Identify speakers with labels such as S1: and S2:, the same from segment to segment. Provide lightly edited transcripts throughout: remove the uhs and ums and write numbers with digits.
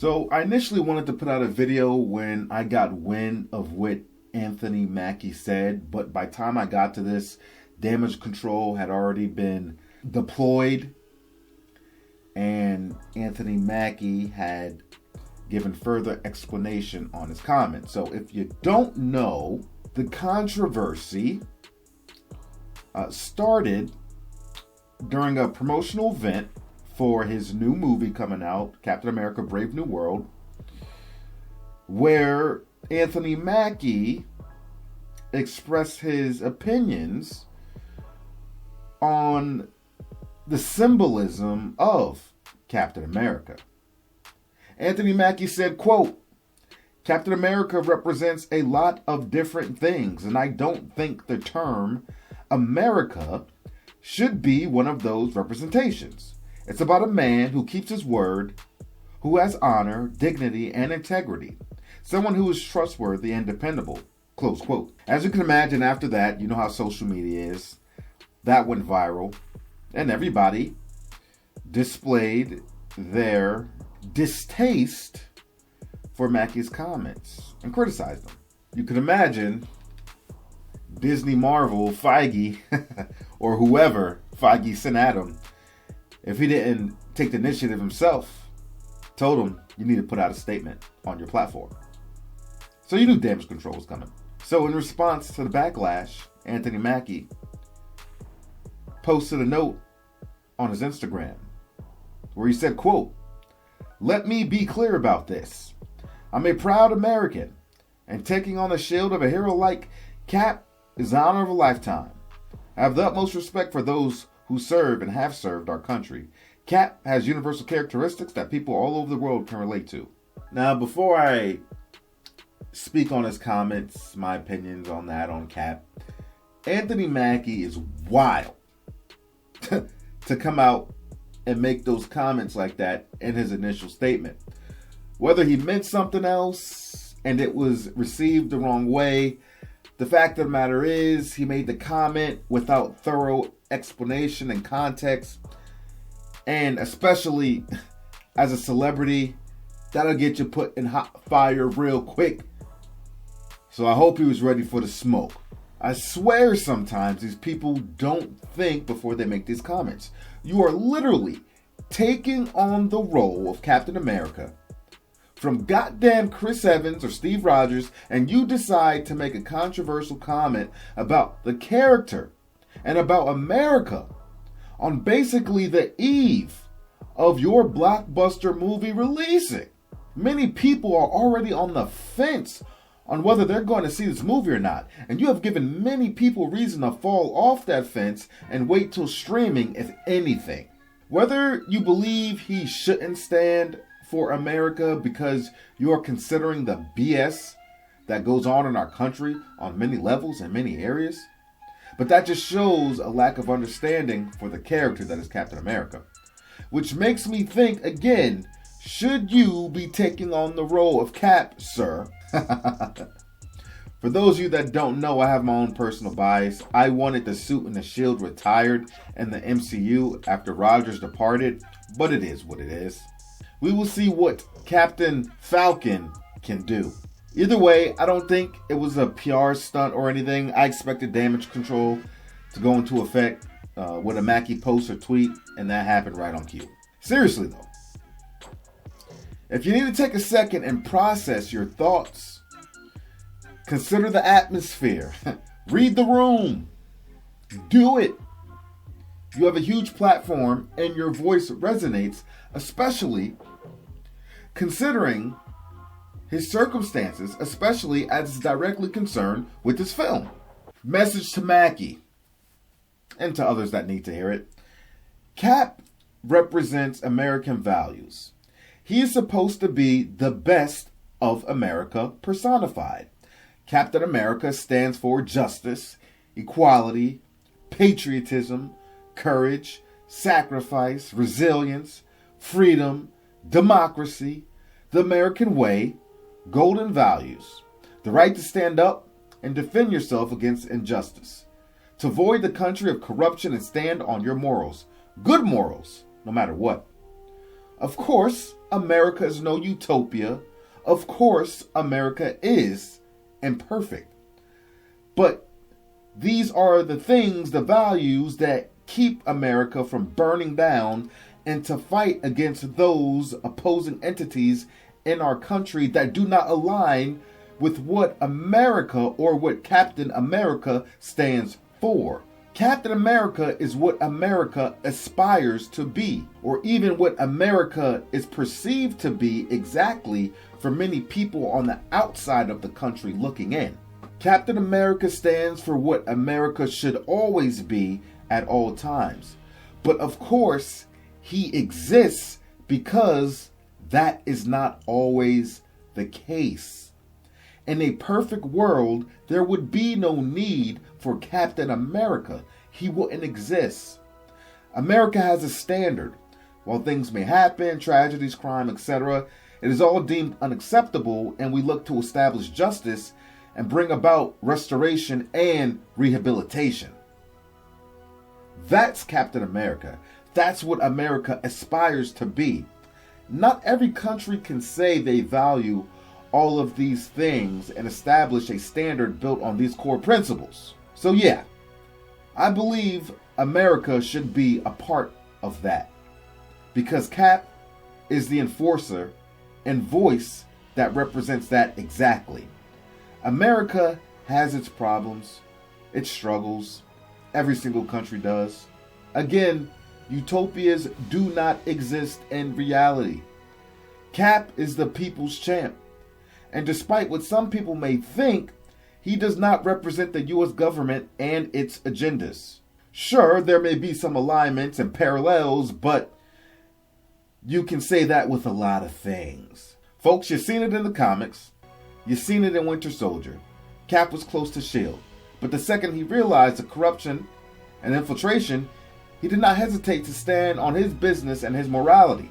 S1: So I initially wanted to put out a video when I got wind of what Anthony Mackie said, but by the time I got to this, damage control had already been deployed, and Anthony Mackie had given further explanation on his comments. So if you don't know, the controversy started during a promotional event for his new movie coming out, Captain America Brave New World, where Anthony Mackie expressed his opinions on the symbolism of Captain America. Anthony Mackie said, quote, "Captain America represents a lot of different things, and I don't think the term America should be one of those representations. It's about a man who keeps his word, who has honor, dignity, and integrity. Someone who is trustworthy and dependable." Close quote. As you can imagine, after that, you know how social media is. That went viral, and everybody displayed their distaste for Mackie's comments and criticized them. You can imagine Disney, Marvel, Feige, or whoever Feige sent at him, if he didn't take the initiative himself, told him, you need to put out a statement on your platform. So you knew damage control was coming. So in response to the backlash, Anthony Mackie posted a note on his Instagram where he said, quote, "Let me be clear about this. I'm a proud American, and taking on the shield of a hero like Cap is the honor of a lifetime. I have the utmost respect for those who serve and have served our country. Cap has universal characteristics that people all over the world can relate to." Now, before I speak on his comments, my opinions on that, on Cap, Anthony Mackie is wild to come out and make those comments like that in his initial statement. Whether he meant something else and it was received the wrong way, the fact of the matter is he made the comment without thorough explanation and context, and especially as a celebrity, that'll get you put in hot fire real quick. So I hope he was ready for the smoke. I swear sometimes these people don't think before they make these comments. You are literally taking on the role of Captain America from goddamn Chris Evans or Steve Rogers, and you decide to make a controversial comment about the character and about America on basically the eve of your blockbuster movie releasing. Many people are already on the fence on whether they're going to see this movie or not, and you have given many people reason to fall off that fence and wait till streaming, if anything. Whether you believe he shouldn't stand for America because you are considering the BS that goes on in our country on many levels and many areas, but that just shows a lack of understanding for the character that is Captain America. Which makes me think again, should you be taking on the role of Cap, sir? For those of you that don't know, I have my own personal bias. I wanted the suit and the shield retired in the MCU after Rogers departed, but it is what it is. We will see what Captain Falcon can do. Either way, I don't think it was a PR stunt or anything. I expected damage control to go into effect with a Mackie post or tweet, and that happened right on cue. Seriously though, if you need to take a second and process your thoughts, consider the atmosphere, read the room, do it. You have a huge platform and your voice resonates, especially considering his circumstances, especially as it's directly concerned with this film. Message to Mackie and to others that need to hear it. Cap represents American values. He is supposed to be the best of America personified. Captain America stands for justice, equality, patriotism, courage, sacrifice, resilience, freedom, democracy, the American way, golden values, the right to stand up and defend yourself against injustice, to void the country of corruption and stand on your morals, good morals, no matter what. Of course, America is no utopia. Of course, America is imperfect. But these are the things, the values that keep America from burning down and to fight against those opposing entities in our country that do not align with what America or what Captain America stands for. Captain America is what America aspires to be, or even what America is perceived to be exactly for many people on the outside of the country looking in. Captain America stands for what America should always be at all times. But of course, he exists because that is not always the case. In a perfect world, there would be no need for Captain America. He wouldn't exist. America has a standard. While things may happen, tragedies, crime, etc., it is all deemed unacceptable, and we look to establish justice and bring about restoration and rehabilitation. That's Captain America. That's what America aspires to be. Not every country can say they value all of these things and establish a standard built on these core principles. So yeah, I believe America should be a part of that, because Cap is the enforcer and voice that represents that exactly. America has its problems, its struggles. Every single country does. Again, utopias do not exist in reality. Cap is the people's champ. And despite what some people may think, he does not represent the U.S. government and its agendas. Sure, there may be some alignments and parallels, but you can say that with a lot of things. Folks, you've seen it in the comics. You've seen it in Winter Soldier. Cap was close to S.H.I.E.L.D., but the second he realized the corruption and infiltration, he did not hesitate to stand on his business and his morality.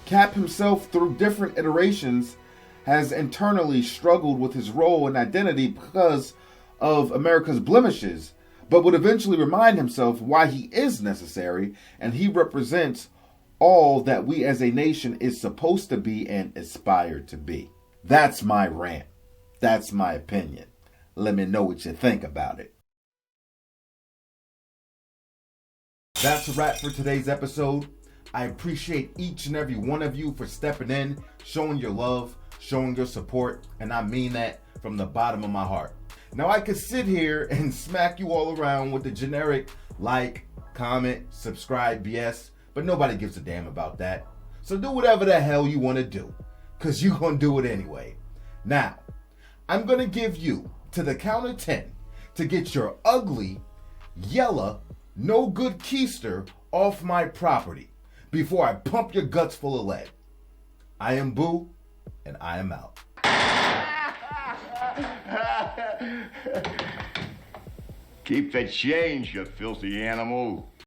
S1: Cap himself, through different iterations, has internally struggled with his role and identity because of America's blemishes, but would eventually remind himself why he is necessary, and he represents all that we as a nation is supposed to be and aspire to be. That's my rant. That's my opinion. Let me know what you think about it. That's a wrap for today's episode. I appreciate each and every one of you for stepping in, showing your love, showing your support, and I mean that from the bottom of my heart. Now, I could sit here and smack you all around with the generic like, comment, subscribe BS, but nobody gives a damn about that. So do whatever the hell you want to do, because you're going to do it anyway. Now, I'm going to give you to the count of 10 to get your ugly, yellow, no good keister off my property before I pump your guts full of lead. I am Boo, and I am out.
S2: Keep the change, you filthy animal.